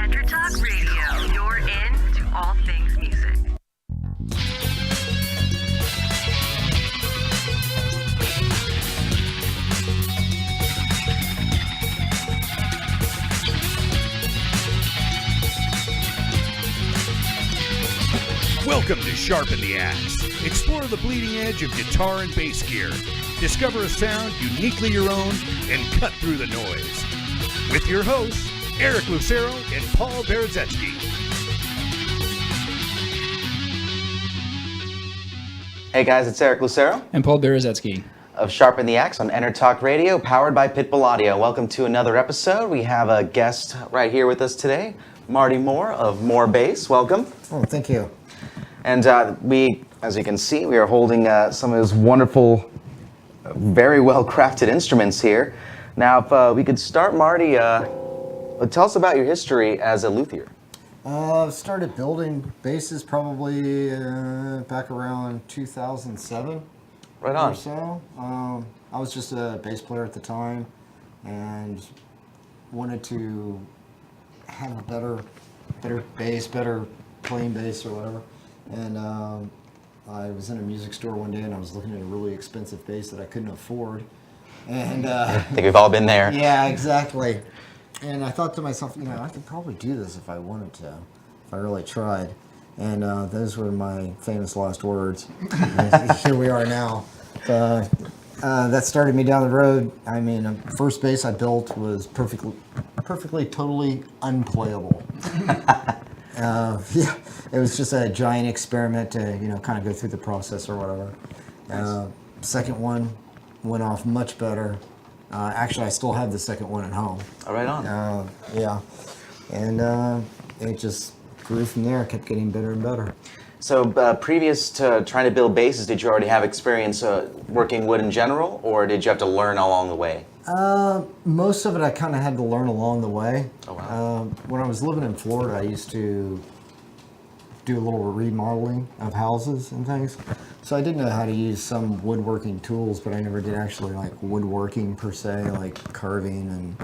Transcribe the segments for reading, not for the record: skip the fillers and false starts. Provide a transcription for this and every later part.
EnterTalk Radio, you're in to all things music. Welcome to Sharpen the Axe. Explore the bleeding edge of guitar and bass gear. Discover a sound uniquely your own and cut through the noise. With your hosts, Eric Lucero and Paul Berezetsky. Hey guys, it's Eric Lucero and Paul Berezetsky of Sharpen the Axe on EnterTalk Radio, powered by Pitbull Audio. Welcome to another episode. We have a guest right here with us today, Marty Moore of Moore Bass. Welcome. Oh, thank you. And we, as you can see, we are holding some of his wonderful, very well-crafted instruments here. Now, if we could start, Marty, tell us about your history as a luthier. Started building basses probably back around 2007. Right on. Or so. I was just a bass player at the time and wanted to have a better bass, better playing bass or whatever. And I was in a music store one day and I was looking at a really expensive bass that I couldn't afford. And I think we've all been there. Yeah, exactly. And I thought to myself, I could probably do this if I wanted to, if I really tried. And those were my famous last words. Here we are now. That started me down the road. I mean, the first bass I built was perfectly, totally unplayable. Yeah, it was just a giant experiment to, kind of go through the process or whatever. Nice. Second one went off much better. Actually, I still have the second one at home. All right on. Yeah, and it just grew from there. Kept getting better and better. So previous to trying to build basses, did you already have experience working wood in general, or did you have to learn along the way? Most of it I kind of had to learn along the way. Oh, wow. When I was living in Florida, I used to do a little remodeling of houses and things. So I did know how to use some woodworking tools, but I never did actually like woodworking per se, like carving and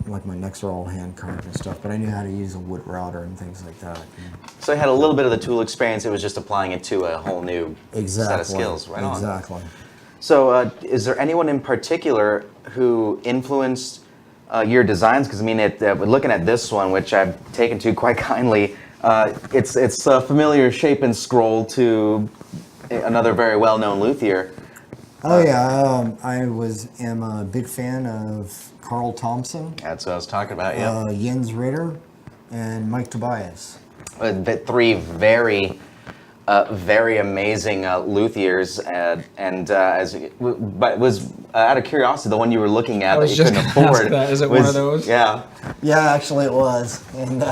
like my necks are all hand carved and stuff, but I knew how to use a wood router and things like that. So you had a little bit of the tool experience, it was just applying it to a whole new set of skills, right on. Exactly. So is there anyone in particular who influenced your designs? Because I mean, looking at this one, which I've taken to quite kindly, it's a familiar shape and scroll to another very well-known luthier. Oh yeah, I am a big fan of Carl Thompson. That's what I was talking about, yeah. Jens Ritter and Mike Tobias. Three very amazing luthiers, but was out of curiosity, the one you were looking at that you couldn't afford. Is it one of those? Yeah. Yeah, actually it was, and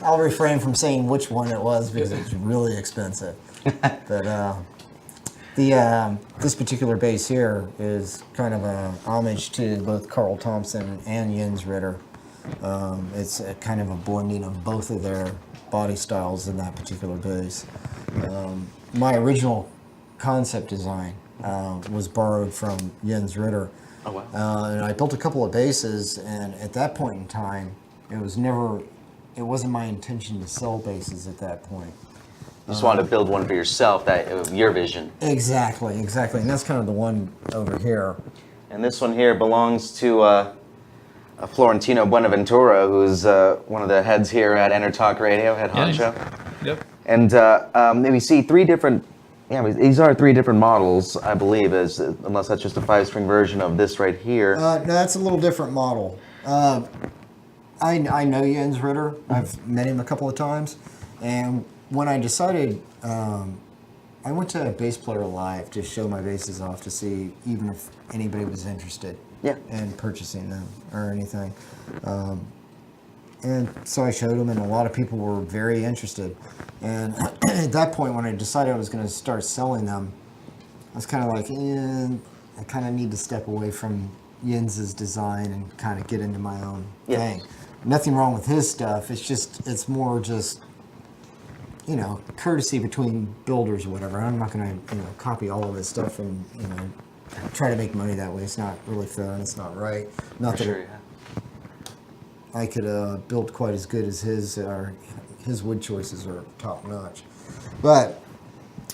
I'll refrain from saying which one it was because it's really expensive. But this particular bass here is kind of a homage to both Carl Thompson and Jens Ritter. It's a kind of a blending of both of their body styles in that particular bass. My original concept design was borrowed from Jens Ritter. Oh, wow. And I built a couple of basses, and at that point in time, it wasn't my intention to sell basses at that point. You just wanted to build one for yourself, your vision. Exactly, and that's kind of the one over here. And this one here belongs to Florentino Buenaventura, who's one of the heads here at EnterTalk Radio, head honcho. Yep. And we see these are three different models, I believe, unless that's just a 5-string version of this right here. No, that's a little different model. I know Jens Ritter. I've met him a couple of times, and when I decided, I went to a Bass Player Live to show my basses off to see even if anybody was interested in purchasing them or anything. And so I showed them, and a lot of people were very interested. And at that point, when I decided I was going to start selling them, I was kind of like, I kind of need to step away from Jens's design and kind of get into my own thing. Nothing wrong with his stuff. It's more just, courtesy between builders or whatever. I'm not going to, copy all of his stuff and, try to make money that way. It's not really fair and it's not right. Not For that sure, I could build quite as good as his. His wood choices are top notch. But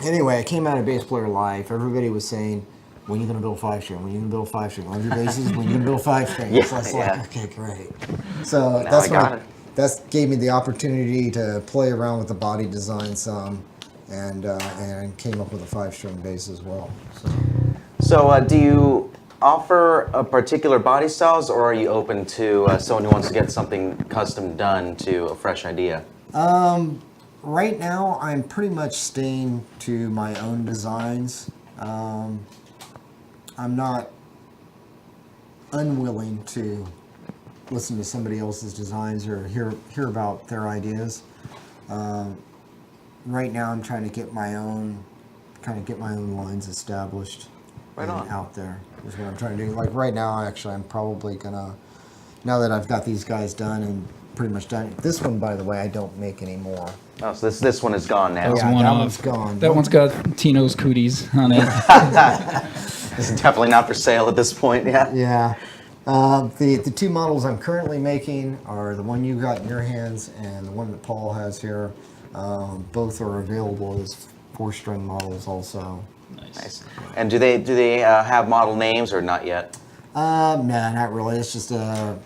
anyway, I came out of Bass Player Live. Everybody was saying, when are you going to build 5-string? When are you going to build 5-string? Love your basses. When are you going to build 5-string? Yeah, So I was yeah. like, okay, great. So Now that's I got it. that gave me the opportunity to play around with the body design some, and came up with a 5-string bass as well. So do you offer a particular body styles, or are you open to someone who wants to get something custom done to a fresh idea? Right now, I'm pretty much staying to my own designs. I'm not unwilling to listen to somebody else's designs or hear about their ideas. Right now, I'm trying to get my own lines established. Right and on. out there is what I'm trying to do. Like right now, actually, I'm probably gonna, now that I've got these guys done and pretty much done. This one, by the way, I don't make anymore. Oh, so this one is gone now. That's Yeah, one that off. one's gone. That one's got Tino's cooties on it. This is definitely not for sale at this point. Yeah. Yeah. The two models I'm currently making are the one you got in your hands and the one that Paul has here. Both are available as 4-string models also. Nice. And do they have model names or not yet? No, not really. It's just an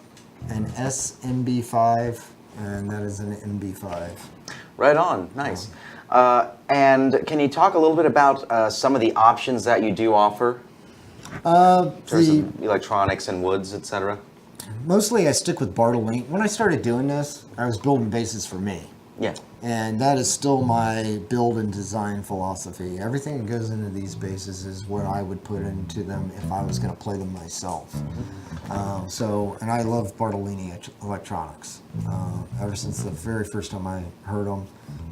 SMB5, and that is an MB5. Right on. Nice. And can you talk a little bit about some of the options that you do offer? In terms of electronics and woods, etc. Mostly I stick with Bartolini. When I started doing this, I was building basses for me. Yeah. And that is still my build and design philosophy. Everything that goes into these basses is what I would put into them if I was going to play them myself. And I love Bartolini electronics. Ever since the very first time I heard them,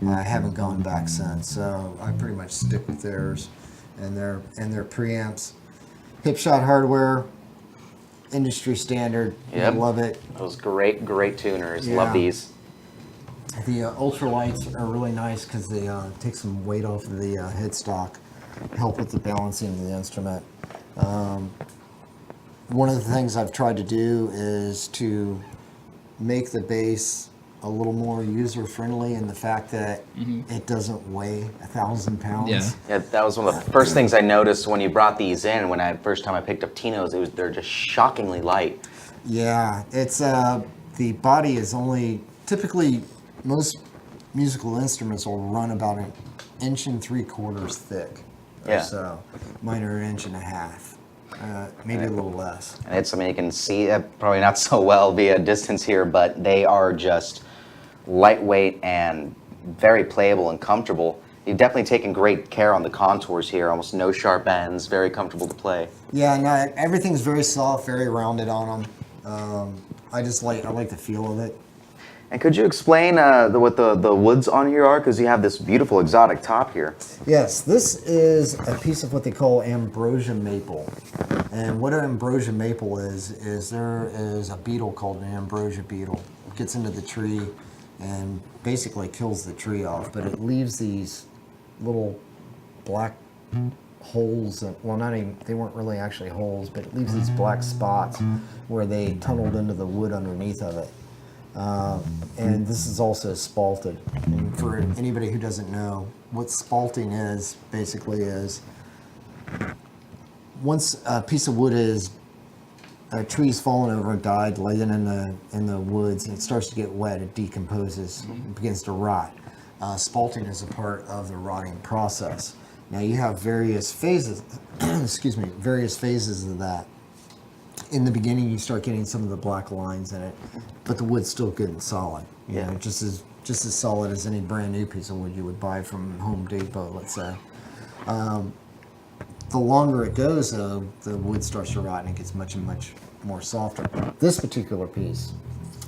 I haven't gone back since. So I pretty much stick with theirs and their preamps. Hipshot hardware, industry standard. Yep. I love it. Those great tuners. Yeah. Love these. The ultralights are really nice because they take some weight off of the headstock, help with the balancing of the instrument. One of the things I've tried to do is to make the bass a little more user-friendly in the fact that it doesn't weigh 1,000 pounds. Yeah. Yeah, that was one of the first things I noticed when you brought these in. First time I picked up Tino's, they're just shockingly light. Yeah, it's the body is only typically most musical instruments will run about 1.75 inches thick. Yeah. Or so mine are 1.5 inches, maybe a little less. And it's, I mean, you can see probably not so well via distance here, but they are just lightweight and very playable and comfortable. You've definitely taken great care on the contours here, almost no sharp ends, very comfortable to play. Yeah, no, everything's very soft, very rounded on them. I like the feel of it. And could you explain what the woods on here are? Because you have this beautiful exotic top here. Yes, this is a piece of what they call ambrosia maple. And what an ambrosia maple is there is a beetle called an ambrosia beetle. It gets into the tree and basically kills the tree off, but it leaves these little black holes, well, not even, they weren't really actually holes, but it leaves these black spots where they tunneled into the wood underneath of it. And this is also spalted. And for anybody who doesn't know, what spalting is, basically is, once a piece of wood is, a tree's fallen over and died, laying in the woods, and it starts to get wet, it decomposes, it begins to rot. Spalting is a part of the rotting process. Now you have various phases, various phases of that. In the beginning, you start getting some of the black lines in it, but the wood's still good and solid. You know, just as solid as any brand new piece of wood you would buy from Home Depot, let's say. The longer it goes, though, the wood starts to rot and it gets much more softer. This particular piece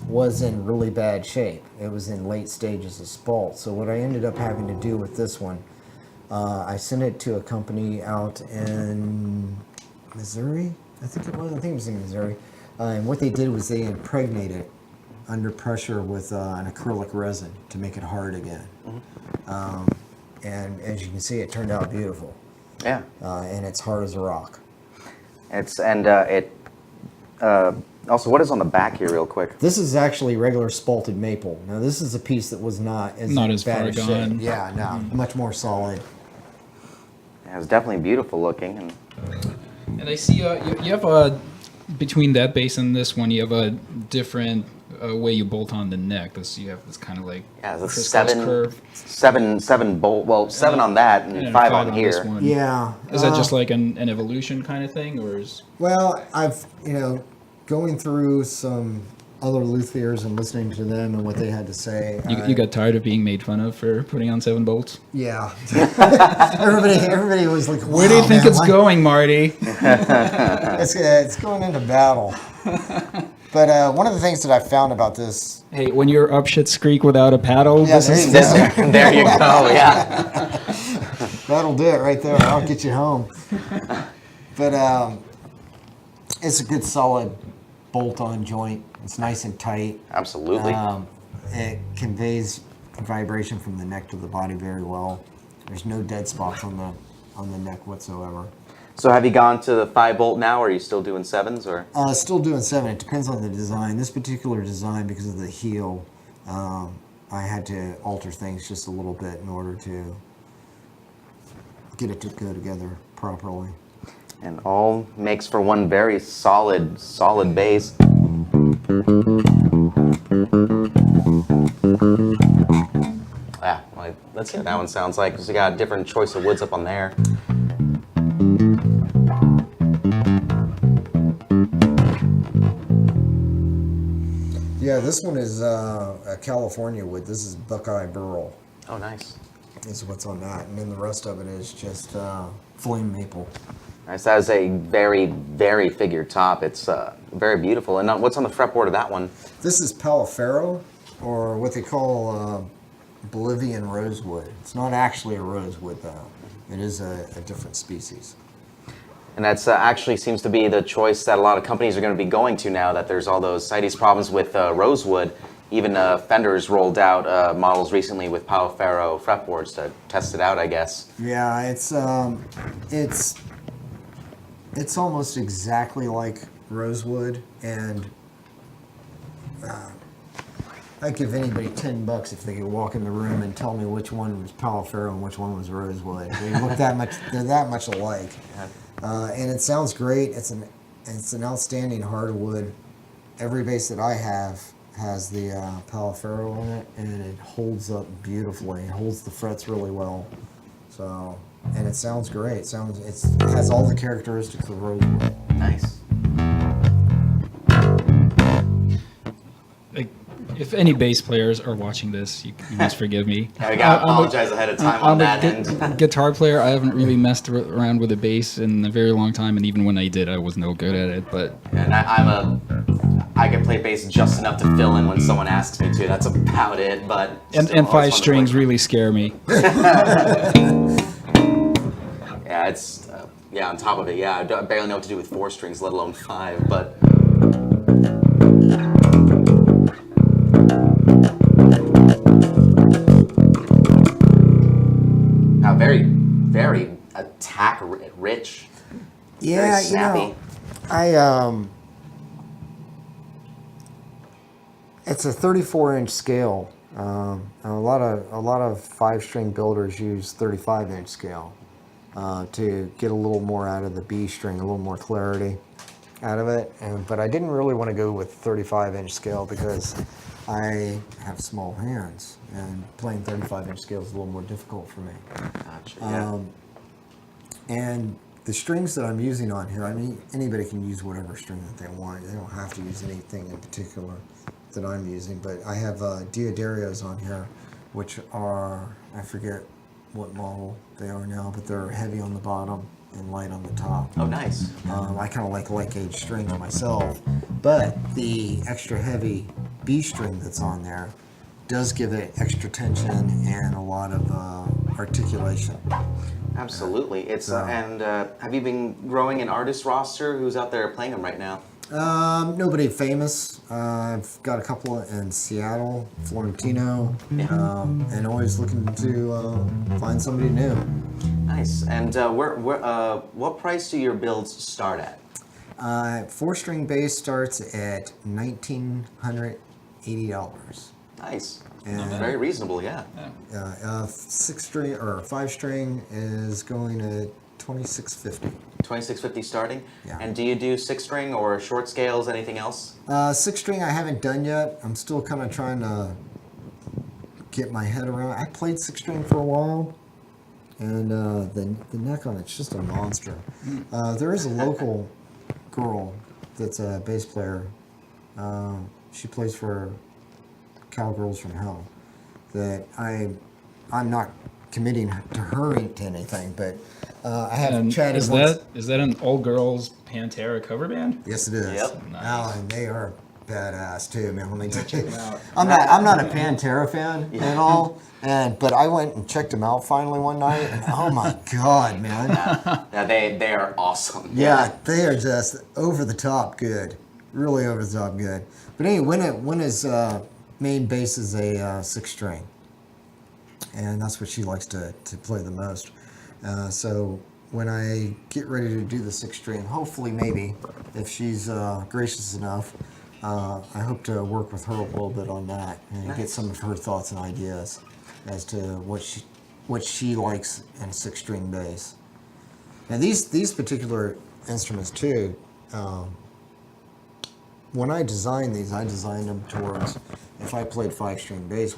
was in really bad shape. It was in late stages of spalt. So what I ended up having to do with this one, I sent it to a company out in Missouri. I think it was in Missouri. And what they did was they impregnated it under pressure with an acrylic resin to make it hard again. And as you can see, it turned out beautiful. Yeah. And it's hard as a rock. It Also, what is on the back here, real quick? This is actually regular spalted maple. Now, this is a piece that was not as far bad as gone. shape. Yeah, no, much more solid. Yeah, it's definitely beautiful looking. And I see you have a between that bass and this one, you have a different way you bolt on the neck. You have this kind of like Yeah, it's a crisscross curve. seven bolt. Well, 7 on that and 5 on this here. one. Yeah. Is that just like an evolution kind of thing, or is? Well, I've, going through some other luthiers and listening to them and what they had to say. You got tired of being made fun of for putting on 7 bolts? Yeah. everybody was like, Where do you think it's going, Marty? It's going into battle. But one of the things that I found about this. Hey, when you're up shit's creek without a paddle, Yeah, this is There you go. Yeah. That'll do it right there. I'll get you home. But it's a good solid bolt-on joint. It's nice and tight. Absolutely. It conveys vibration from the neck to the body very well. There's no dead spots on the neck whatsoever. So have you gone to the 5 bolt now, or are you still doing 7s, or? Still doing 7. It depends on the design. This particular design, because of the heel, I had to alter things just a little bit in order to get it to go together properly. And all makes for one very solid bass. Yeah, well, let's see what that one sounds like, because we got a different choice of woods up on there. Yeah, this one is a California wood. This is Buckeye Burl. Oh, nice. This is what's on that. And then the rest of it is just flame maple. Nice. That is a very, very figured top. It's very beautiful. And what's on the fretboard of that one? This is Palifero, or what they call Bolivian rosewood. It's not actually a rosewood, though. It is a different species. And that's actually seems to be the choice that a lot of companies are going to be going to now that there's all those CITES problems with rosewood. Even Fender's rolled out models recently with Palifero fretboards to test it out, I guess. Yeah, it's almost exactly like rosewood, and I'd give anybody $10 if they could walk in the room and tell me which one was Palifero and which one was rosewood. They look that much. They're that much alike. And it sounds great. It's an outstanding hardwood. Every bass that I have has the Palifero on it, and it holds up beautifully. It holds the frets really well. So, and it sounds great. It has all the characteristics of rosewood. Nice. If any bass players are watching this, you must forgive me. Yeah, we got to apologize ahead of time on that end. Guitar player, I haven't really messed around with a bass in a very long time, and even when I did, I was no good at it. But And I can play bass just enough to fill in when someone asks me to. That's about it. But and still, always 5 fun to strings play. really scare me. Yeah, it's on top of it. Yeah, I barely know what to do with 4 strings, let alone 5. But very, very attack rich. Yeah, very snappy. It's a 34-inch scale. A lot of 5-string builders use 35-inch scale to get a little more out of the B string, a little more clarity out of it. But I didn't really want to go with 35-inch scale because I have small hands, and playing 35-inch scale is a little more difficult for me. Gotcha. Yeah. And the strings that I'm using on here, I mean, anybody can use whatever string that they want. They don't have to use anything in particular that I'm using, but I have Diodarios on here, which are, I forget what model they are now, but they're heavy on the bottom and light on the top. Oh, nice. I kind of like gauge strings myself, but the extra heavy B string that's on there does give it extra tension and a lot of articulation. Absolutely. It's and have you been growing an artist roster? Who's out there playing them right now? Nobody famous. I've got a couple in Seattle, Florentino, and always looking to find somebody new. Nice. And what price do your builds start at? 4-string bass starts at $1,980. Nice. And- Very reasonable, yeah. 6-string or 5-string is going at $2,650. 2650 starting. Yeah. And do you do 6-string or short scales? Anything else? 6-string I haven't done yet. I'm still kind of trying to get my head around. I played 6-string for a while, and the neck on it's just a monster. There is a local girl that's a bass player. She plays for Cowgirls from Hell. That I'm not committing to her to anything, but I have chatted is once. is that an all girls Pantera cover band? Yes, it is. Yep. Nice. And they are badass too, man. When they Check them out. I'm not a Pantera fan at all, but I went and checked them out finally one night, and oh my god, man! Yeah, they are awesome. Yeah, they are just over the top good, really over the top good. But anyway, when his main bass is a 6-string, and that's what she likes to play the most. So when I get ready to do the 6-string, hopefully maybe, if she's gracious enough, I hope to work with her a little bit on that and get some of her thoughts and ideas as to what she likes in a 6-string bass. Now these particular instruments too, when I designed these, I designed them towards, if I played 5-string bass,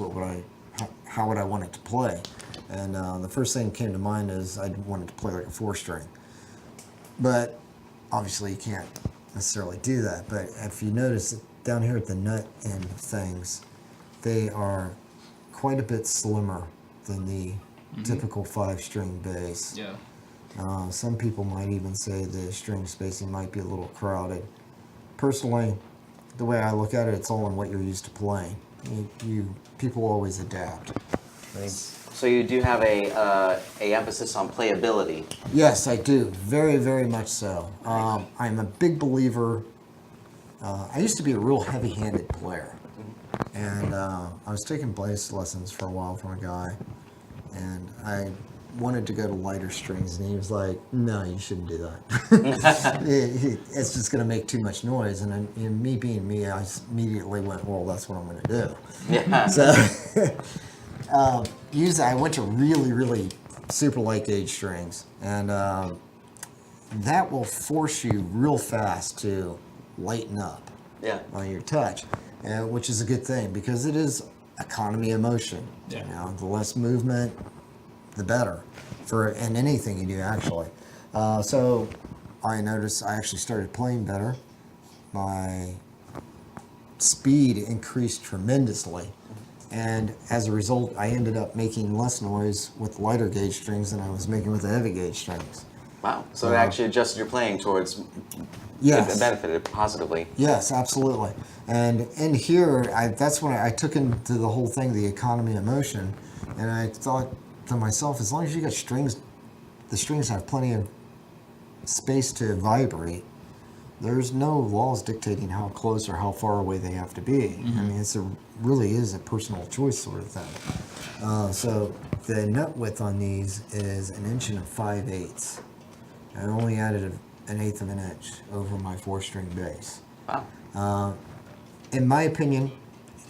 how would I want it to play? And the first thing that came to mind is I wanted to play like a 4-string. But obviously you can't necessarily do that. But if you notice down here at the nut end of things, they are quite a bit slimmer than the typical 5-string bass. Yeah. Some people might even say the string spacing might be a little crowded. Personally, the way I look at it, it's all in what you're used to playing. People always adapt. So you do have a emphasis on playability. Yes, I do. Very, very much so. I'm a big believer. I used to be a real heavy-handed player. And I was taking bass lessons for a while from a guy. And I wanted to go to lighter strings. And he was like, no, you shouldn't do that. It's just going to make too much noise. And me being me, I immediately went, well, that's what I'm going to do. Yeah. So I went to really, really super light gauge strings, and that will force you real fast to lighten up Yeah. on your touch, which is a good thing because it is economy of motion. Yeah. You know, the less movement, the better in anything you do actually. So I noticed I actually started playing better. My speed increased tremendously. And as a result, I ended up making less noise with lighter gauge strings than I was making with the heavy gauge strings. Wow. So it actually adjusted your playing towards Yes. it benefited positively. Yes, absolutely. And in here, that's when I took into the whole thing, the economy of motion, and I thought to myself, as long as you got strings, the strings have plenty of space to vibrate. There's no laws dictating how close or how far away they have to be. I mean, really is a personal choice sort of thing. So the nut width on these is 1 5/8 inches. I only added 1/8 of an inch over my 4-string bass. Wow. In my opinion,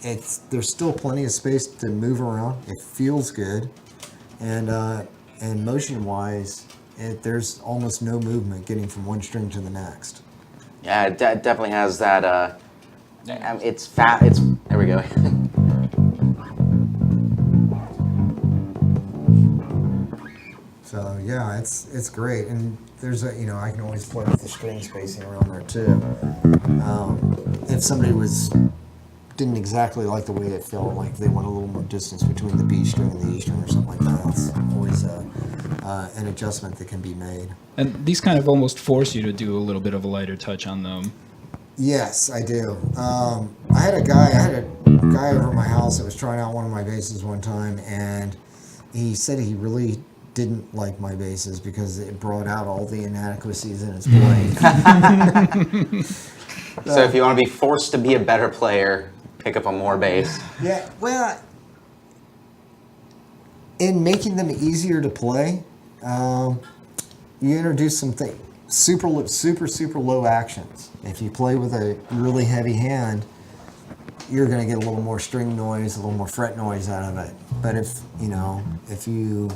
there's still plenty of space to move around. It feels good, and motion-wise, there's almost no movement getting from one string to the next. Yeah, it definitely has that. It's fat. There we go. So yeah, it's great, and there's I can always play with the string spacing around there too. If somebody didn't exactly like the way it felt, like they want a little more distance between the B string and the E string or something like that, it's always an adjustment that can be made. And these kind of almost force you to do a little bit of a lighter touch on them. Yes, I do. I had a guy over at my house that was trying out one of my basses one time, and he said he really didn't like my basses because it brought out all the inadequacies in his playing. So if you want to be forced to be a better player, pick up a more bass. Yeah, well, in making them easier to play, you introduce some things. super low actions. If you play with a really heavy hand, you're going to get a little more string noise, a little more fret noise out of it. But if you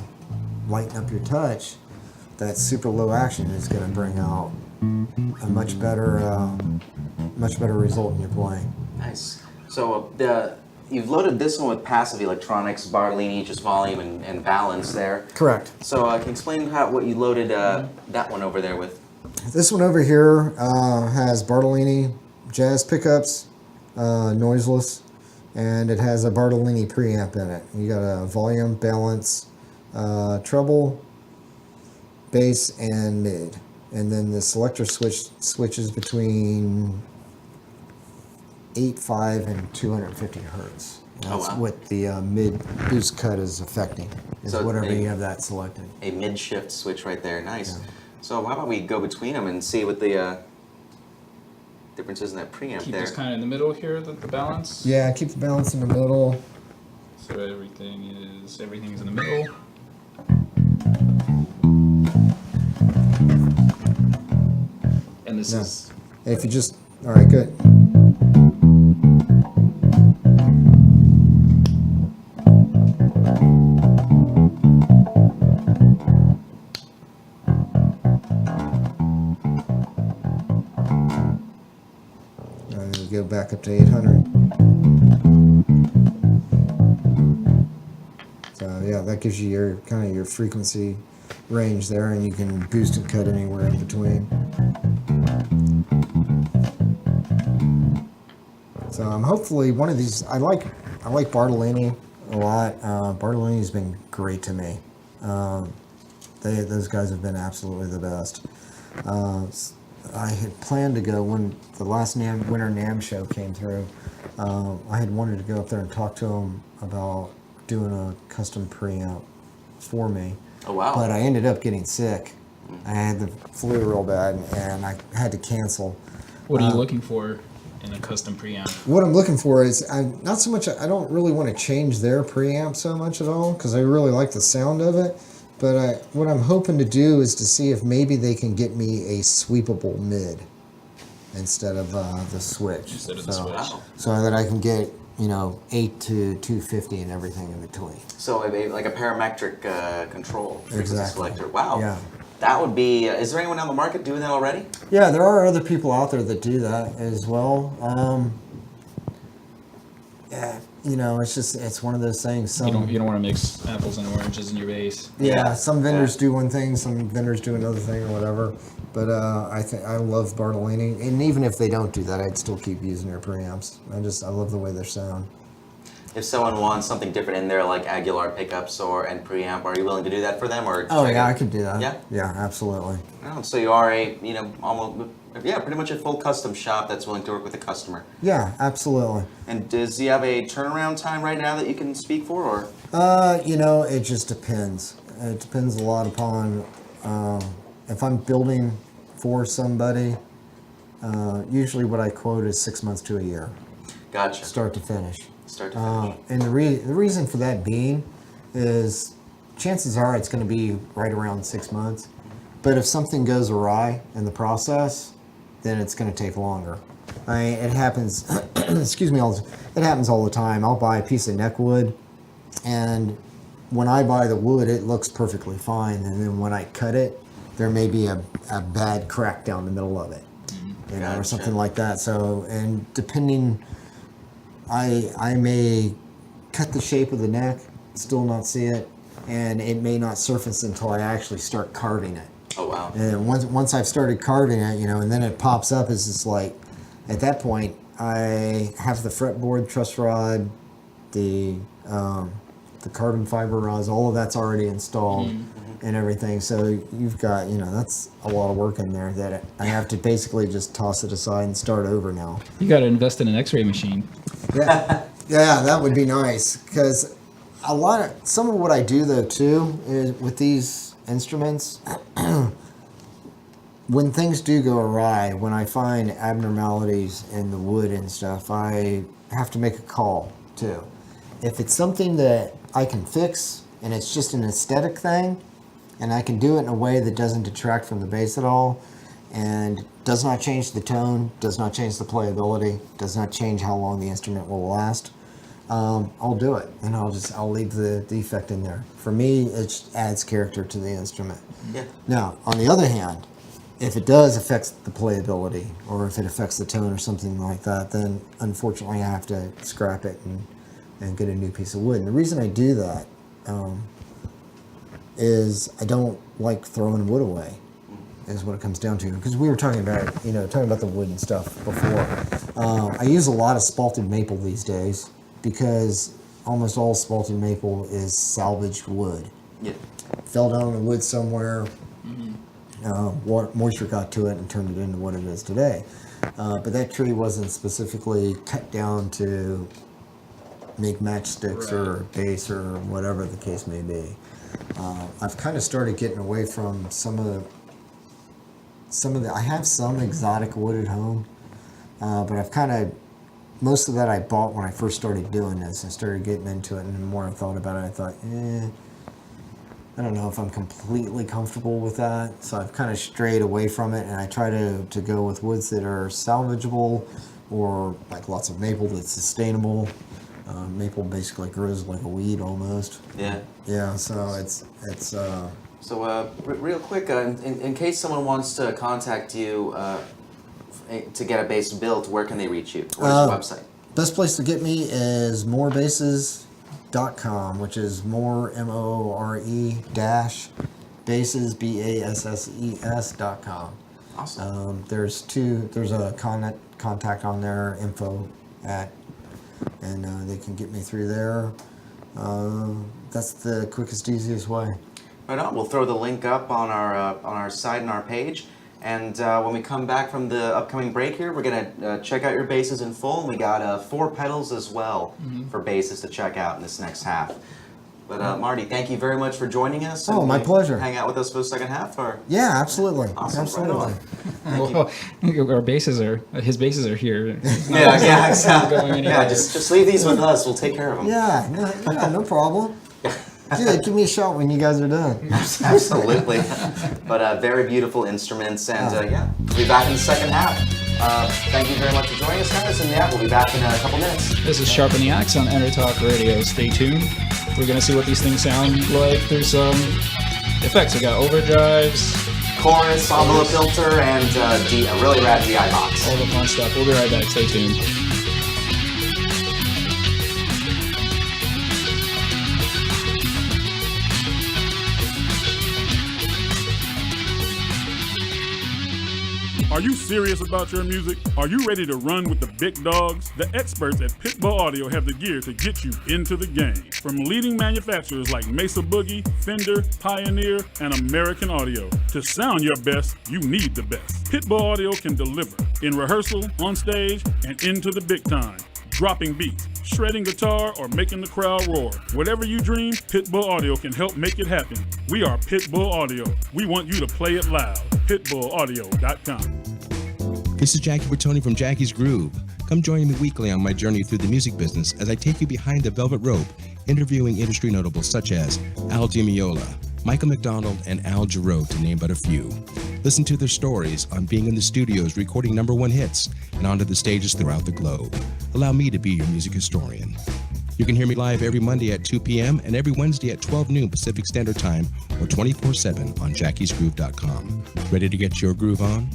lighten up your touch, that super low action is going to bring out a much better result in your playing. Nice. So you've loaded this one with passive electronics, Bartolini, just volume and balance there. Correct. So can you explain what you loaded that one over there with? This one over here has Bartolini jazz pickups, noiseless, and it has a Bartolini preamp in it. You got a volume, balance, treble, bass, and mid. And then the selector switches between 8.5 and 250 hertz. That's what the mid boost cut is affecting, is so whatever you have that selected. A mid shift switch right there, nice. Yeah. So how about we go between them and see what the differences in that preamp keep there. This kind of in the middle here, the balance? Yeah, keep the balance in the middle. So everything's in the middle. And this is... If you just... Alright, good. Go back up to 800. So yeah, that gives you your kind of your frequency range there, and you can boost and cut anywhere in between. So hopefully one of these. I like Bartolini a lot. Bartolini's been great to me. Those guys have been absolutely the best. I had planned to go when the last Winter NAMM show came through. I had wanted to go up there and talk to them about doing a custom preamp for me. Oh, wow. But I ended up getting sick. I had the flu real bad, and I had to cancel. What are you looking for in a custom preamp? What I'm looking for is, not so much, I don't really want to change their preamp so much at all, because I really like the sound of it. But what I'm hoping to do is to see if maybe they can get me a sweepable mid instead of the switch. Instead of the switch. So that I can get, 8 to 250 and everything in between. So like a parametric control frequency selector. Wow. Yeah. That would be, is there anyone on the market doing that already? Yeah, there are other people out there that do that as well. Yeah. It's one of those things. You don't want to mix apples and oranges in your bass. Yeah, some vendors do one thing, some vendors do another thing, or whatever. But I love Bartolini, and even if they don't do that, I'd still keep using their preamps. I love the way they sound. If someone wants something different in there, like Aguilar pickups and preamp, are you willing to do that for them, or? Oh yeah, I could do that. Yeah. Yeah, absolutely. Oh, so you are pretty much a full custom shop that's willing to work with a customer. Yeah, absolutely. And does he have a turnaround time right now that you can speak for, or? It just depends. It depends a lot upon if I'm building for somebody. Usually, what I quote is 6 months to a year. Gotcha. Start to finish. And the reason for that being is chances are it's going to be right around 6 months. But if something goes awry in the process, then it's going to take longer. It happens. Excuse me. It happens all the time. I'll buy a piece of neck wood, and when I buy the wood, it looks perfectly fine, and then when I cut it, there may be a bad crack down the middle of it, or something like that. So, and depending, I may cut the shape of the neck, still not see it, and it may not surface until I actually start carving it. Oh wow! And once I've started carving it, and then it pops up, it's just like, at that point, I have the fretboard, truss rod, the carbon fiber rods, all of that's already installed and everything. So you've got, that's a lot of work in there that I have to basically just toss it aside and start over now. You got to invest in an X-ray machine. Yeah, that would be nice, because some of what I do though too is with these instruments. When things do go awry, when I find abnormalities in the wood and stuff, I have to make a call too. If it's something that I can fix and it's just an aesthetic thing, and I can do it in a way that doesn't detract from the bass at all, and does not change the tone, does not change the playability, does not change how long the instrument will last, I'll do it, and I'll leave the defect in there. For me, it just adds character to the instrument. Yeah. Now, on the other hand, if it does affect the playability, or if it affects the tone or something like that, then unfortunately I have to scrap it and get a new piece of wood. And the reason I do that is I don't like throwing wood away, is what it comes down to. Because we were talking about the wood and stuff before. I use a lot of spalted maple these days because almost all spalted maple is salvaged wood. Yeah. Fell down in the woods somewhere, moisture got to it and turned it into what it is today. But that tree wasn't specifically cut down to make matchsticks or bass or whatever the case may be. I've kind of started getting away from some of the. I have some exotic wood at home, but I've kind of, most of that I bought when I first started doing this. I started getting into it, and the more I thought about it, I thought, I don't know if I'm completely comfortable with that. So I've kind of strayed away from it, and I try to go with woods that are salvageable, or like lots of maple that's sustainable. Maple basically grows like a weed almost. Yeah. Yeah, so it's. So real quick, in case someone wants to contact you to get a bass built, where can they reach you? Where's your website? Best place to get me is morebases.com, which is more, M-O-R-E dash bases, B-A-S-S-E-S.com. Awesome. There's a contact on there, info at, and they can get me through there. That's the quickest, easiest way. Right on. We'll throw the link up on our site and our page. And when we come back from the upcoming break here, we're gonna check out your basses in full. And we got 4 pedals as well for basses to check out in this next half. But Marty, thank you very much for joining us. Oh, my pleasure. Hang out with us for the second half, or? Yeah, absolutely. Awesome. Absolutely. Well, our basses are his basses are here. Yeah, exactly. Going anywhere. Yeah, just leave these with us. We'll take care of them. Yeah, no problem. Yeah, give me a shout when you guys are done. Absolutely. But very beautiful instruments, and we'll be back in the second half. Thank you very much for joining us, guys, and we'll be back in a couple minutes. This is Sharpen the Axe on EnterTalk Radio. Stay tuned. We're gonna see what these things sound like. There's some effects. We got overdrives, Chorus, envelope filter, and a really rad DI box. all the fun stuff. We'll be right back. Stay tuned. Are you serious about your music? Are you ready to run with the big dogs? The experts at Pitbull Audio have the gear to get you into the game. From leading manufacturers like Mesa Boogie, Fender, Pioneer, and American Audio. To sound your best, you need the best. Pitbull Audio can deliver in rehearsal, on stage, and into the big time. Dropping beats, shredding guitar, or making the crowd roar. Whatever you dream, Pitbull Audio can help make it happen. We are Pitbull Audio. We want you to play it loud. PitbullAudio.com. This is Jackie Bertoni from Jackie's Groove. Come join me weekly on my journey through the music business as I take you behind the velvet rope, interviewing industry notables such as Al Di Meola, Michael McDonald, and Al Jarreau, to name but a few. Listen to their stories on being in the studios recording #1 hits and onto the stages throughout the globe. Allow me to be your music historian. You can hear me live every Monday at 2 p.m. and every Wednesday at 12 noon Pacific Standard Time or 24/7 on jackiesgroove.com. Ready to get your groove on?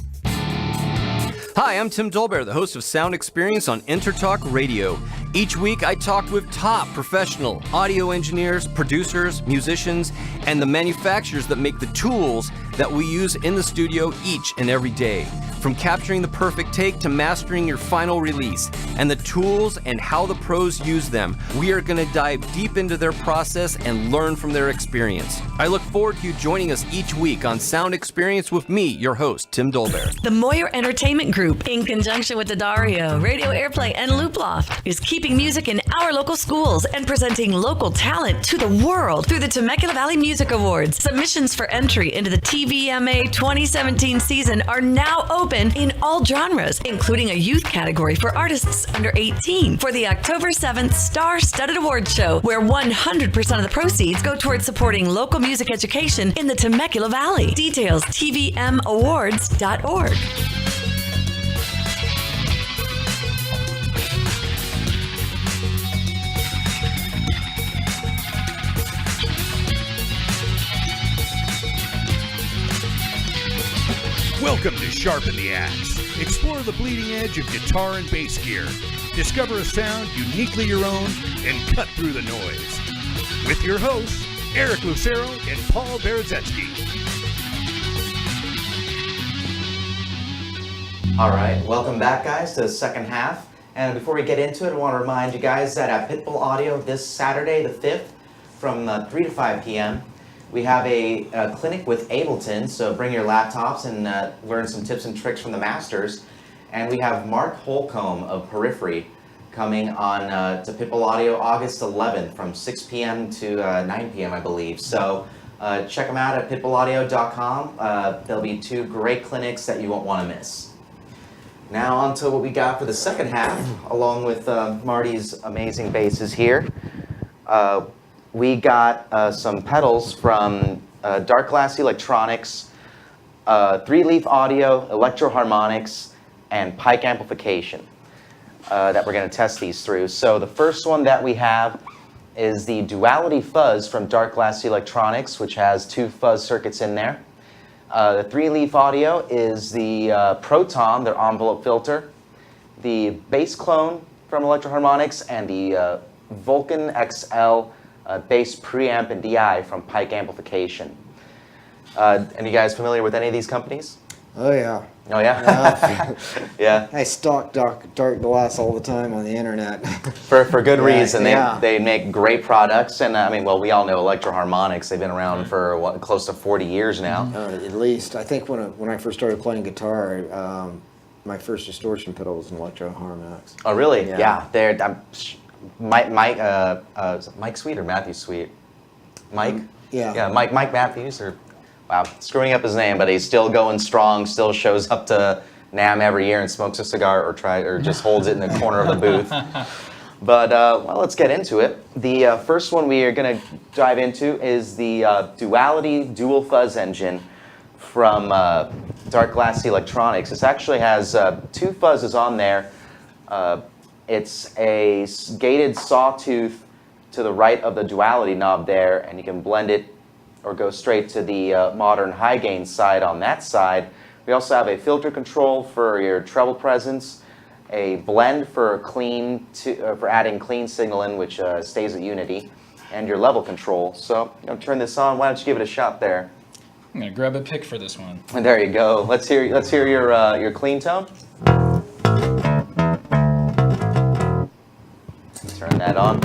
Hi, I'm Tim Dolbear, the host of Sound Experience on EnterTalk Radio. Each week, I talk with top professional audio engineers, producers, musicians, and the manufacturers that make the tools that we use in the studio each and every day. From capturing the perfect take to mastering your final release, and the tools and how the pros use them, we are going to dive deep into their process and learn from their experience. I look forward to you joining us each week on Sound Experience with me, your host, Tim Dolbear. The Moyer Entertainment Group, in conjunction with the Dario, Radio Airplay, and Looploft, is keeping keeping music in our local schools and presenting local talent to the world through the Temecula Valley Music Awards. Submissions for entry into the TVMA 2017 season are now open in all genres, including a youth category for artists under 18 for the October 7th Star-Studded Awards Show, where 100% of the proceeds go towards supporting local music education in the Temecula Valley. Details, tvmawards.org. Welcome to Sharpen the Axe. Explore the bleeding edge of guitar and bass gear. Discover a sound uniquely your own and cut through the noise. With your hosts, Eric Lucero and Paul Berezetsky. All right, welcome back, guys, to the second half. And before we get into it, I want to remind you guys that at Pitbull Audio this Saturday, the 5th, from 3 to 5 p.m., we have a clinic with Ableton, so bring your laptops and learn some tips and tricks from the masters. And we have Mark Holcomb of Periphery coming on to Pitbull Audio August 11th from 6 p.m. to 9 p.m., I believe. So check them out at pitbullaudio.com. There'll be 2 great clinics that you won't want to miss. Now on to what we got for the second half, along with Marty's amazing basses here. We got some pedals from Darkglass Electronics, 3-Leaf Audio, Electro-Harmonix, and Pike Amplification that we're going to test these through. So the first one that we have is the Duality Fuzz from Darkglass Electronics, which has 2 fuzz circuits in there. The 3-Leaf Audio is the Proton, their envelope filter, the bass clone from Electro-Harmonix, and the Vulcan XL bass preamp and DI from Pike Amplification. Any guys familiar with any of these companies? Oh yeah. Oh yeah? Yeah. I stalk Darkglass all the time on the internet. For good reason. Yeah. They make great products, and I mean, well, we all know Electro-Harmonix. They've been around for close to 40 years now. At least. I think when I first started playing guitar, my first distortion pedal was an Electro-Harmonix. Oh really? Yeah. Mike Sweet or Matthew Sweet? Mike? Yeah. Yeah, Mike Matthews, or wow, screwing up his name, but he's still going strong, still shows up to NAMM every year and smokes a cigar or just holds it in the corner of the booth. But well, let's get into it. The first one we are going to dive into is the Duality Dual Fuzz engine from Darkglass Electronics. This actually has 2 fuzzes on there. It's a gated sawtooth to the right of the Duality knob there, and you can blend it or go straight to the modern high gain side on that side. We also have a filter control for your treble presence, a blend for for adding clean signal in, which stays at unity, and your level control. So turn this on. Why don't you give it a shot there? I'm gonna grab a pick for this one. And there you go. Let's hear your clean tone. Turn that on.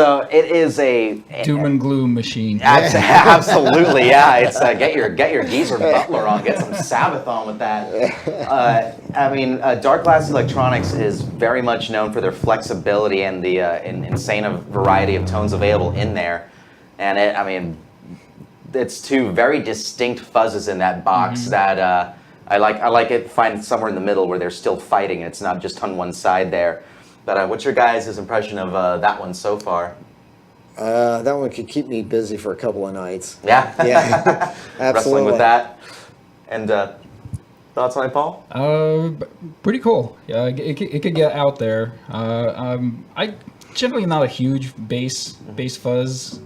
So it is a Doom and gloom machine. Absolutely, yeah. It's get your Geezer Butler on, get some Sabbath on with that. Darkglass Electronics is very much known for their flexibility and the insane variety of tones available in there. And it's two very distinct fuzzes in that box that I like it. Find somewhere in the middle where they're still fighting. It's not just on one side there. But what's your guys' impression of that one so far? That one could keep me busy for a couple of nights. Yeah? Yeah, absolutely. Wrestling with that. And thoughts on it, Paul? Pretty cool. Yeah, it could get out there. I generally not a huge bass fuzz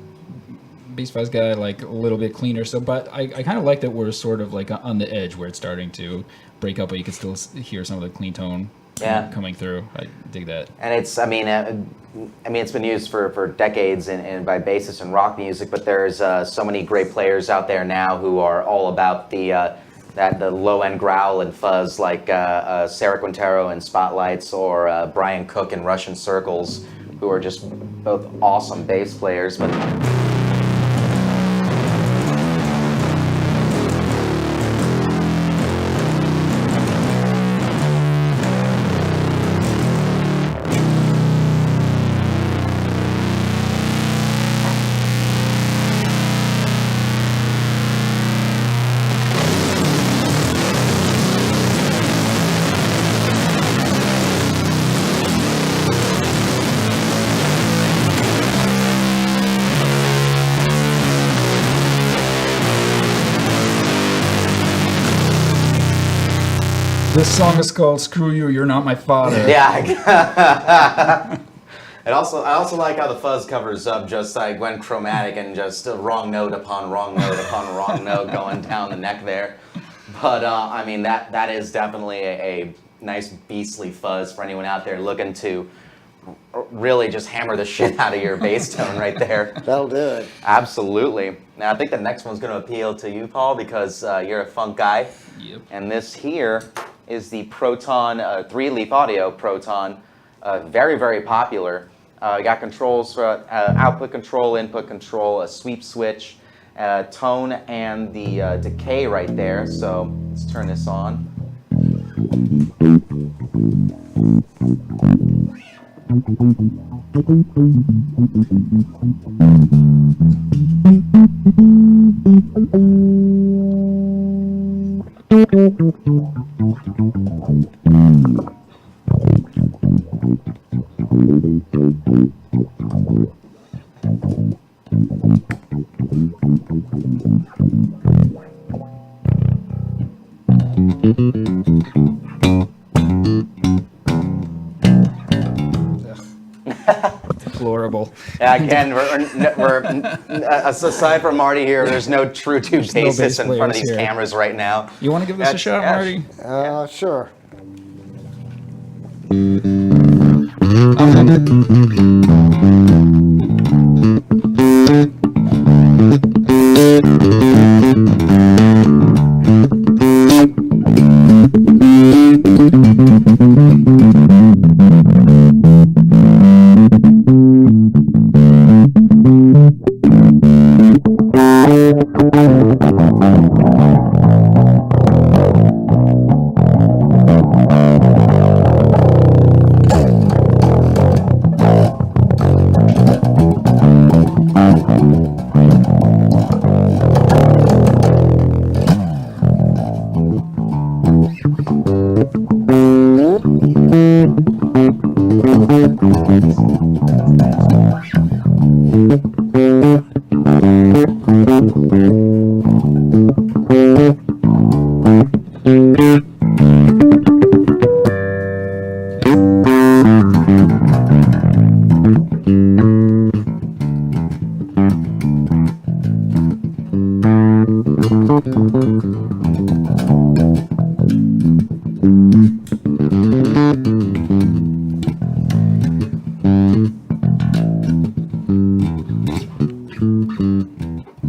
guy, like a little bit cleaner. So, but I kind of like that we're sort of like on the edge where it's starting to break up, but you can still hear some of the clean tone coming through. I dig that. And it's, it's been used for decades and by bassists in rock music, but there's so many great players out there now who are all about the low end growl and fuzz, like Sarah Quintero in Spotlights or Brian Cook in Russian Circles, who are just both awesome bass players. But this song is called "Screw You, You're Not My Father." yeah. I also like how the fuzz covers up just like went chromatic and just a wrong note upon wrong note upon wrong note going down the neck there. But that is definitely a nice beastly fuzz for anyone out there looking to really just hammer the shit out of your bass tone right there. That'll do it. Absolutely. Now I think the next one's going to appeal to you, Paul, because you're a funk guy. Yep. And this here is the Proton 3-leaf audio Proton, very, very popular. You got controls for output control, input control, a sweep switch, tone, and the decay right there. So let's turn this on. Deplorable. Yeah, again, we're aside from Marty here, there's no true tube bassists in front of these cameras right now. You want to give this a shot, Marty? Sure.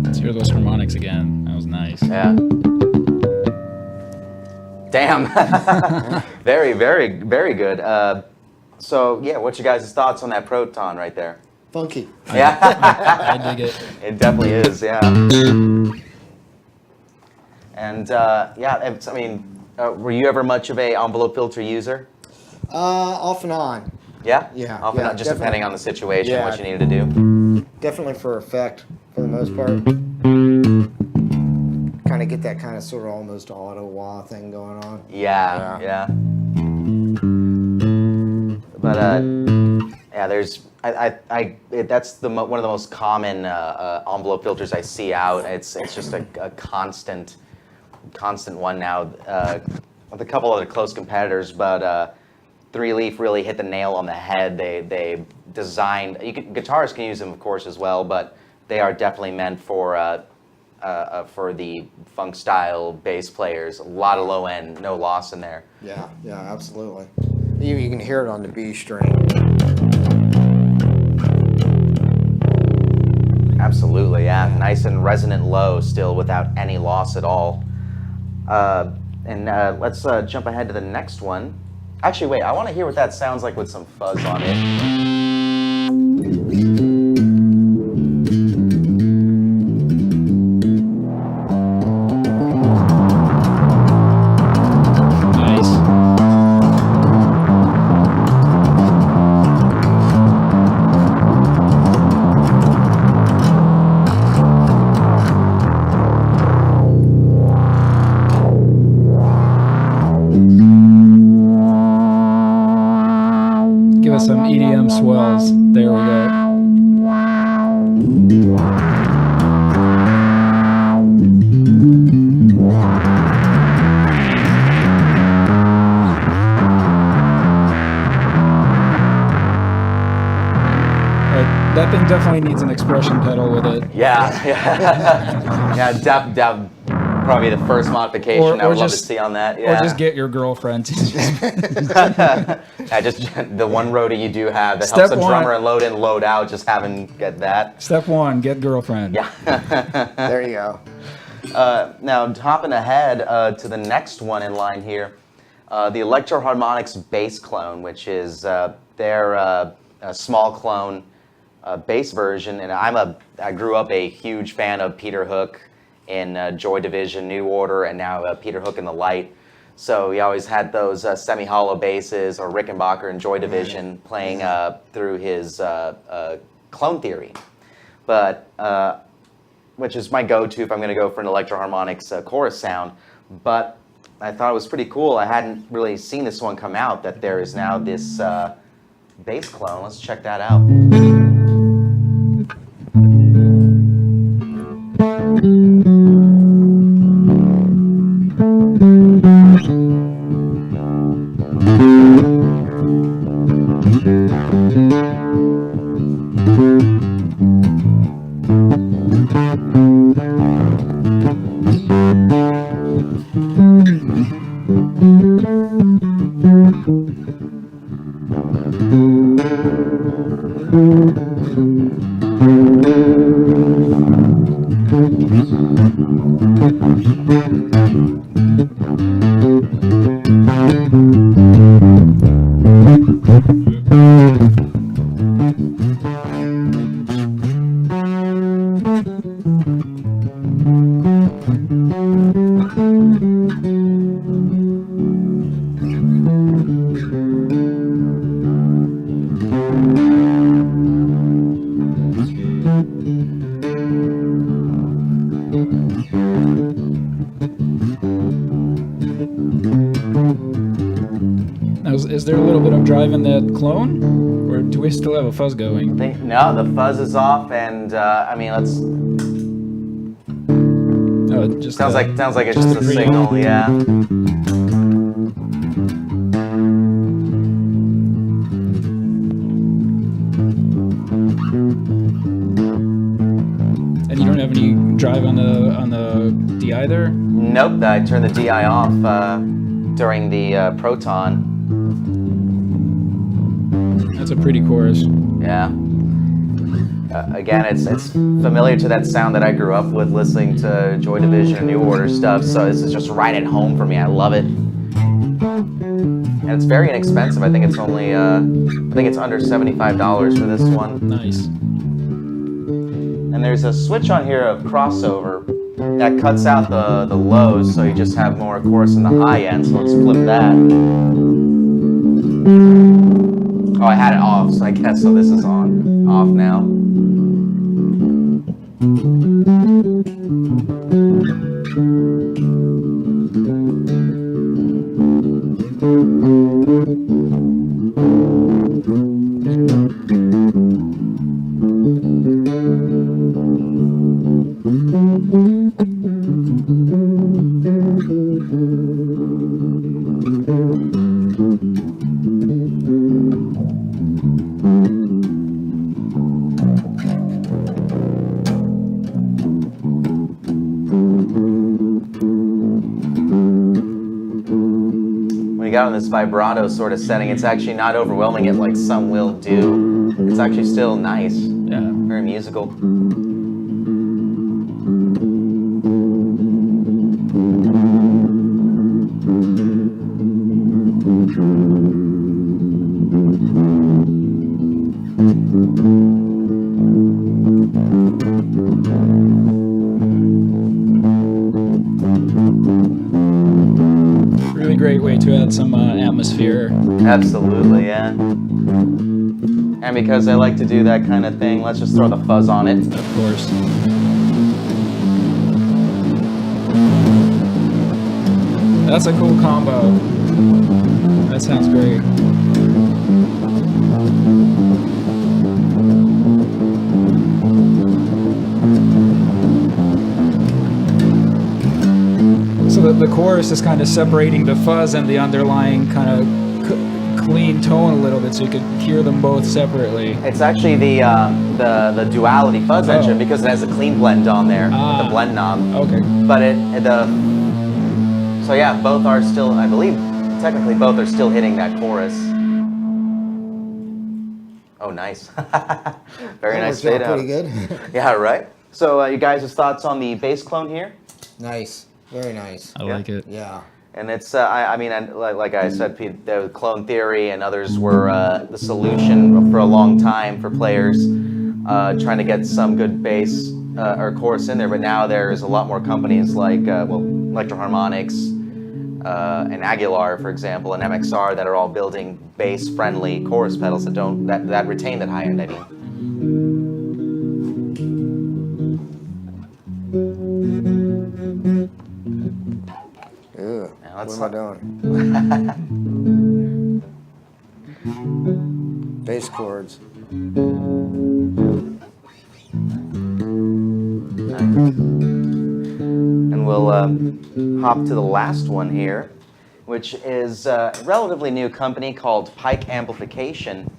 Let's hear those harmonics again. That was nice. Yeah. Damn. Very, very, very good. So, yeah, what's your guys' thoughts on that Proton right there? Funky. Yeah, I dig it. it definitely is. Yeah. And were you ever much of a envelope filter user? Off and on. Yeah. Yeah, Often yeah, not, just definitely. depending on the situation, Yeah. what you needed to do. Definitely for effect, for the most part. Kind of get that kind of sort of almost auto-wah thing going on. Yeah. But there's that's one of the most common envelope filters I see out. It's just a constant one now. With a couple other close competitors, but 3-Leaf really hit the nail on the head. They designed. Guitarists can use them, of course, as well, but they are definitely meant for the funk style bass players. A lot of low end, no loss in there. Yeah, absolutely. You can hear it on the B string. Absolutely, yeah. Nice and resonant low still without any loss at all. Let's jump ahead to the next one. Actually, wait, I want to hear what that sounds like with some fuzz on it. Some EDM swells. There we go. That thing definitely needs an expression pedal with it. Yeah. Probably the first modification I would love to see on that. Yeah. Or just get your girlfriend to just the one roadie you do have that Step helps the one. drummer load in, load out, just have him get that. Step 1, get girlfriend. Yeah. There you go. Now, hopping ahead to the next one in line here, the Electro-Harmonix bass clone, which is their a small clone bass version. And I grew up a huge fan of Peter Hook in Joy Division, New Order, and now Peter Hook in the Light. So he always had those semi-hollow basses, or Rickenbacker in Joy Division, playing through his clone theory. But which is my go-to if I'm going to go for an Electro-Harmonix chorus sound. But I thought it was pretty cool. I hadn't really seen this one come out, that there is now this bass clone. Let's check that out. Is there a little bit of drive in that clone, or do we still have a fuzz going? No, the fuzz is off, and let's. Oh, it just sounds like it's just a signal, yeah. And you don't have any drive on the D either? Nope, I turned the DI off during the Proton. That's a pretty chorus. Yeah. Again, it's familiar to that sound that I grew up with listening to Joy Division and New Order stuff, so this is just right at home for me. I love it. And it's very inexpensive. I think it's only, I think it's under $75 for this one. Nice. And there's a switch on here of crossover that cuts out the lows, so you just have more chorus in the high end. So let's flip that. Oh, I had it off, so I guess so. This is on, off now. On this vibrato sort of setting, it's actually not overwhelming it like some will do. It's actually still nice. Yeah. Very musical. Great way to add some atmosphere. Absolutely, yeah. And because I like to do that kind of thing, let's just throw the fuzz on it. Of course. That's a cool combo. That sounds great. So the chorus is kind of separating the fuzz and the underlying kind of clean tone a little bit, so you could hear them both separately. It's actually the Duality fuzz engine because it has a clean blend on there, the blend knob. Okay. But so yeah, both are still, I believe, technically both are still hitting that chorus. Oh, nice. Very nice fade out. Pretty good. Yeah, right. So you guys' thoughts on the bass clone here? Nice. Very nice. I like it. Yeah. And it's, I mean, like I said, Pete, the clone theory and others were the solution for a long time for players trying to get some good bass or chorus in there. But now there's a lot more companies like, Electro-Harmonix and Aguilar, for example, and MXR that are all building bass-friendly chorus pedals that retain that high end. I mean. Ew, what am I doing? Bass chords. And we'll hop to the last one here, which is a relatively new company called Pike Amplification.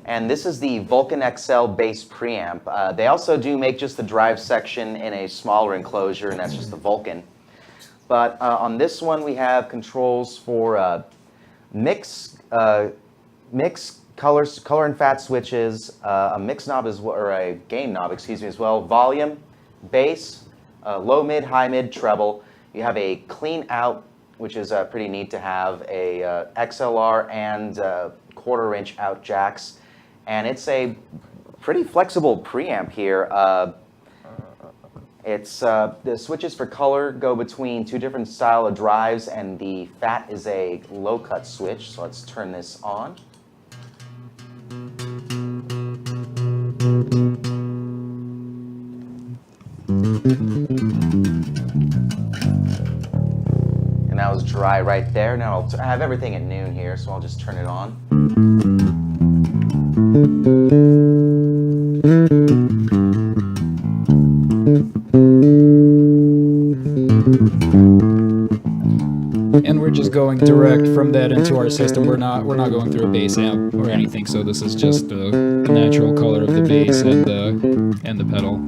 And this is the Vulcan XL bass preamp. They also do make just the drive section in a smaller enclosure, and that's just the Vulcan. But on this one, we have controls for mix, color and fat switches, a mix knob or a gain knob, excuse me, as well. Volume, bass, low mid, high mid, treble. You have a clean out, which is pretty neat to have, a XLR and 1/4 inch out jacks, and it's a pretty flexible preamp here. It's the switches for color go between two different style of drives, and the fat is a low cut switch. So let's turn this on. And that was dry right there. Now I have everything at noon here, so I'll just turn it on. And we're just going direct from that into our system. We're not going through a bass amp or anything. So this is just the natural color of the bass and the pedal.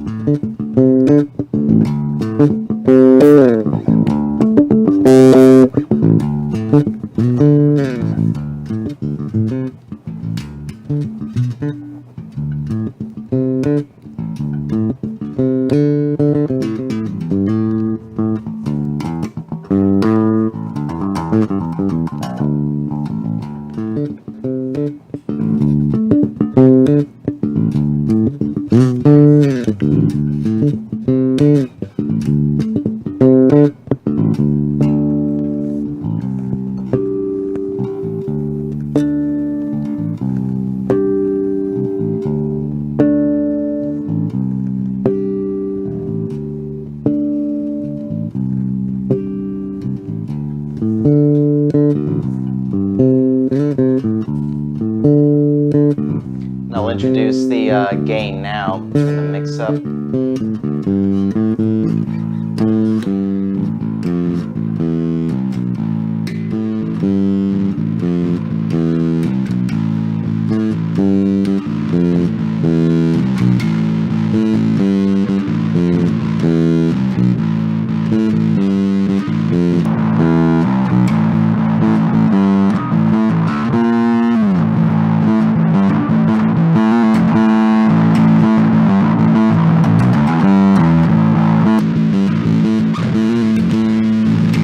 I'll introduce the gain now. Turn the mix up.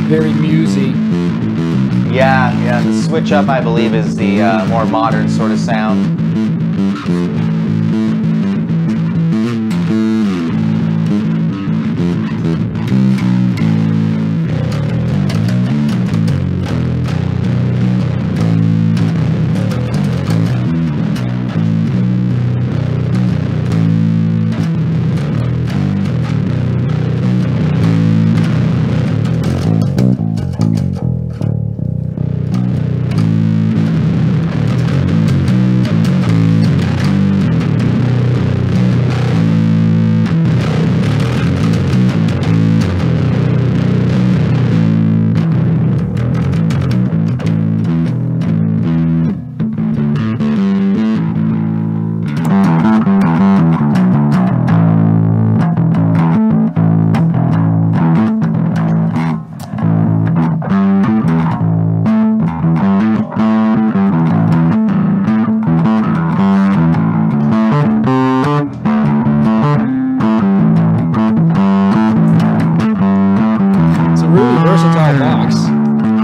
Very musy. Yeah, the switch up, I believe, is the more modern sort of sound.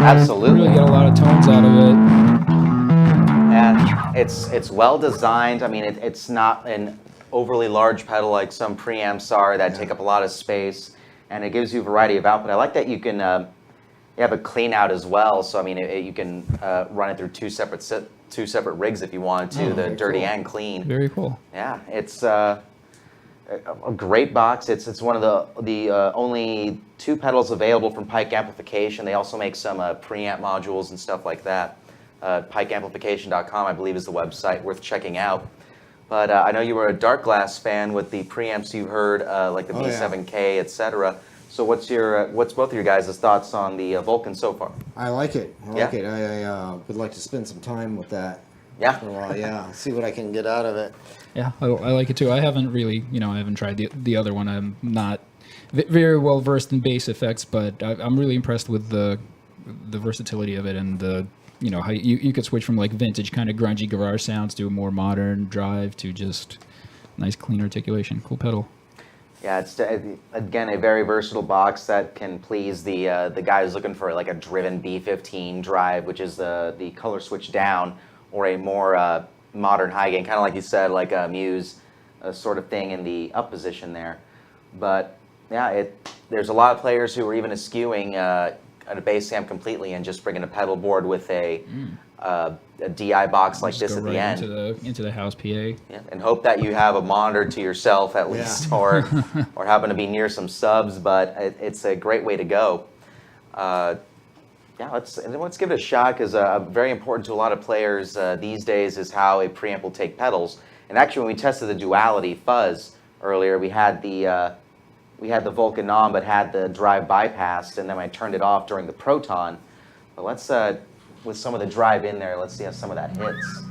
Absolutely. Really get a lot of tones out of it. And it's well designed. I mean, it's not an overly large pedal like some preamps are that take up a lot of space, and it gives you a variety of output. I like that you can you have a clean out as well. So I mean, you can run it through two separate rigs if you wanted to, the dirty and clean. Very cool. Yeah, it's a great box. It's one of the only two pedals available from Pike Amplification. They also make some preamp modules and stuff like that. PikeAmplification.com, I believe, is the website worth checking out. But I know you were a Darkglass fan with the preamps you heard, like the B7K, etc. So what's both of your guys' thoughts on the Vulcan so far? I like it. I like it. I would like to spend some time with that. Yeah. For a while. Yeah. See what I can get out of it. Yeah, I like it too. I haven't really, I haven't tried the other one. I'm not very well versed in bass effects, but I'm really impressed with the versatility of it and the, how you could switch from like vintage kind of grungy garage sounds to a more modern drive to just nice clean articulation. Cool pedal. Yeah, it's again a very versatile box that can please the guy who's looking for like a driven B15 drive, which is the color switch down, or a more modern high gain, kind of like you said, like a Muse sort of thing in the up position there. But yeah, there's a lot of players who are even eschewing a bass amp completely and just bringing a pedal board with a DI box like this at the end. Into the house PA. Yeah, and hope that you have a monitor to yourself at least, or happen to be near some subs. But it's a great way to go. Yeah, let's give it a shot, because very important to a lot of players these days is how a preamp will take pedals. And actually, when we tested the Duality Fuzz earlier, we had the Vulcan on, but had the drive bypassed, and then I turned it off during the Proton. But let's with some of the drive in there, let's see how some of that hits.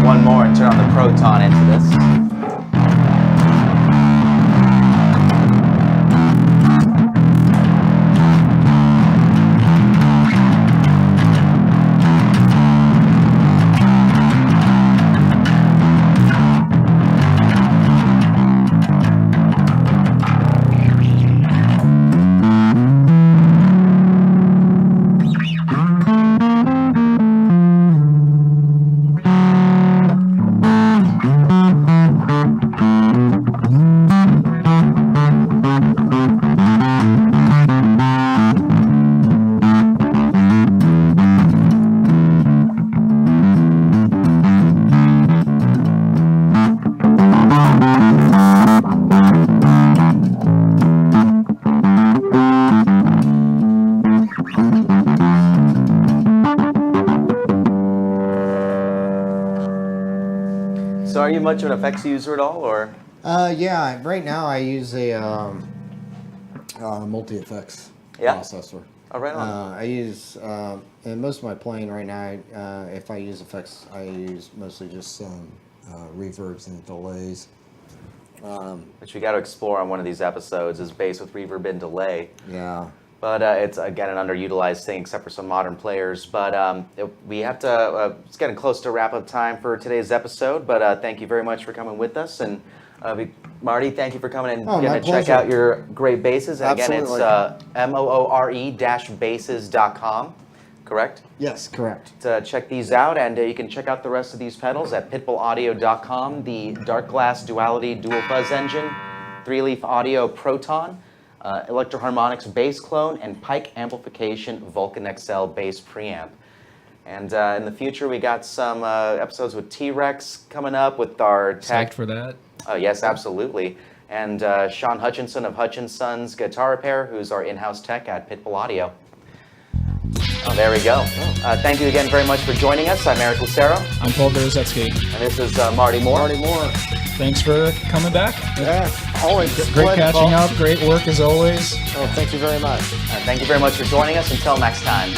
One more and turn on the Proton into this. So are you much of an effects user at all, or? Yeah, right now I use a multi-effects processor. Oh, right on. I use, in most of my playing right now, if I use effects, I use mostly just reverbs and delays. Which we got to explore on one of these episodes is bass with reverb and delay. Yeah. But it's, again, an underutilized thing except for some modern players. But we have to, it's getting close to wrap-up time for today's episode. But thank you very much for coming with us. And Marty, thank you for coming and getting to check out your great basses. And Absolutely. Again, it's moore-basses.com, correct? Yes, correct. Check these out, and you can check out the rest of these pedals at pitbullaudio.com, the Darkglass Duality Dual Fuzz Engine, 3-leaf audio Proton, Electro-Harmonix bass clone, and Pike Amplification Vulcan XL bass preamp. And in the future, we got some episodes with T-Rex coming up with our tech. Psyched for that. Yes, absolutely. And Sean Hutchinson of Hutchinson's Guitar Repair, who's our in-house tech at Pitbull Audio. Oh, there we go. Thank you again very much for joining us. I'm Eric Lucero. I'm Paul Berezetsky. And this is Marty Moore. Marty Moore. Thanks for coming back. Yeah, always. Great catching up. Great work as always. Oh, thank you very much. Thank you very much for joining us. Until next time.